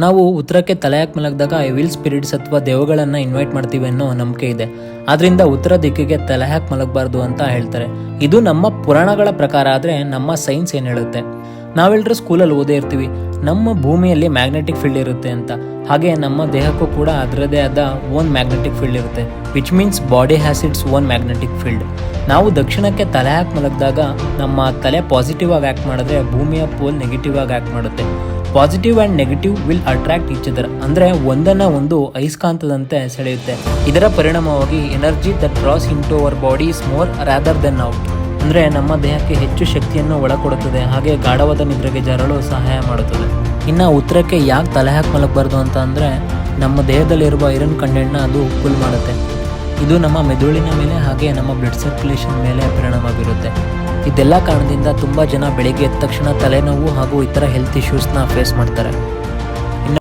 ನಾವು ಉತ್ತರಕ್ಕೆ ತಲೆ ಹಾಕಿ ಮಲಗಿದಾಗ ವಿಲ್ ಸ್ಪಿರಿಟ್ಸ್ ಅಥವಾ ದೆವ್ವಗಳನ್ನ ಇನ್ವೈಟ್ ಮಾಡ್ತೀವಿ ಅನ್ನೋ ನಂಬಿಕೆ ಇದೆ. ಆದ್ರಿಂದ ಉತ್ತರ ದಿಕ್ಕಿಗೆ ತಲೆ ಹಾಕಿ ಮಲಗಬಾರ್ದು ಅಂತ ಹೇಳ್ತಾರೆ. ಇದು ನಮ್ಮ ಪುರಾಣಗಳ ಪ್ರಕಾರ. ಆದ್ರೆ ನಮ್ಮ ಸೈನ್ಸ್ ಏನ್ ಹೇಳುತ್ತೆ, ನಾವೆಲ್ಲರೂ ಸ್ಕೂಲಲ್ಲಿ ಓದೇ ಇರ್ತೀವಿ ನಮ್ಮ ಭೂಮಿಯಲ್ಲಿ ಮ್ಯಾಗ್ನೆಟಿಕ್ ಫೀಲ್ಡ್ ಇರುತ್ತೆ ಅಂತ. ಹಾಗೆ ನಮ್ಮ ದೇಹಕ್ಕೂ ಕೂಡ ಅದರದೇ ಆದ ಓನ್ ಮ್ಯಾಗ್ನೆಟಿಕ್ ಫೀಲ್ಡ್ ಇರುತ್ತೆ, which means body has its own magnetic field. ನಾವು ದಕ್ಷಿಣಕ್ಕೆ ತಲೆ ಹಾಕಿ ಮಲಗಿದಾಗ ನಮ್ಮ ತಲೆ ಪಾಸಿಟಿವ್ ಆಗಿ ಆ್ಯಕ್ಟ್ ಮಾಡಿದ್ರೆ ಭೂಮಿಯ ಪೋಲ್ ನೆಗೆಟಿವ್ ಆಗಿ ಆ್ಯಕ್ಟ್ ಮಾಡುತ್ತೆ. Positive and negative will attract each other, ಅಂದರೆ ಒಂದನ್ನ ಒಂದು ಅಯಸ್ಕಾಂತದಂತೆ ಸೆಳೆಯುತ್ತೆ. ಇದರ ಪರಿಣಾಮವಾಗಿ energy that draws into our body is more rather than out, ಅಂದರೆ ನಮ್ಮ ದೇಹಕ್ಕೆ ಹೆಚ್ಚು ಶಕ್ತಿಯನ್ನು ಒಳಕೊಡುತ್ತದೆ, ಹಾಗೆ ಗಾಢವಾದ ನಿದ್ರೆಗೆ ಜಾರಲು ಸಹಾಯ ಮಾಡುತ್ತದೆ. ಇನ್ನು ಉತ್ತರಕ್ಕೆ ಯಾಕೆ ತಲೆ ಹಾಕಿ ಮಲಗಬಾರ್ದು ಅಂತ ಅಂದರೆ, ನಮ್ಮ ದೇಹದಲ್ಲಿರುವ ಐರನ್ ಕಂಟೆಂಟ್ನ ಅದು ಫುಲ್ ಮಾಡುತ್ತೆ. ಇದು ನಮ್ಮ ಮೆದುಳಿನ ಮೇಲೆ ಹಾಗೆ ನಮ್ಮ ಬ್ಲಡ್ ಸರ್ಕ್ಯುಲೇಷನ್ ಮೇಲೆ ಪರಿಣಾಮ ಬೀರುತ್ತೆ. ಇದೆಲ್ಲ ಕಾರಣದಿಂದ ತುಂಬ ಜನ ಬೆಳಿಗ್ಗೆ ಎದ್ದ ತಕ್ಷಣ ತಲೆನೋವು ಹಾಗೂ ಇತರ ಹೆಲ್ತ್ ಇಶ್ಯೂಸ್ನ ಫೇಸ್ ಮಾಡ್ತಾರೆ.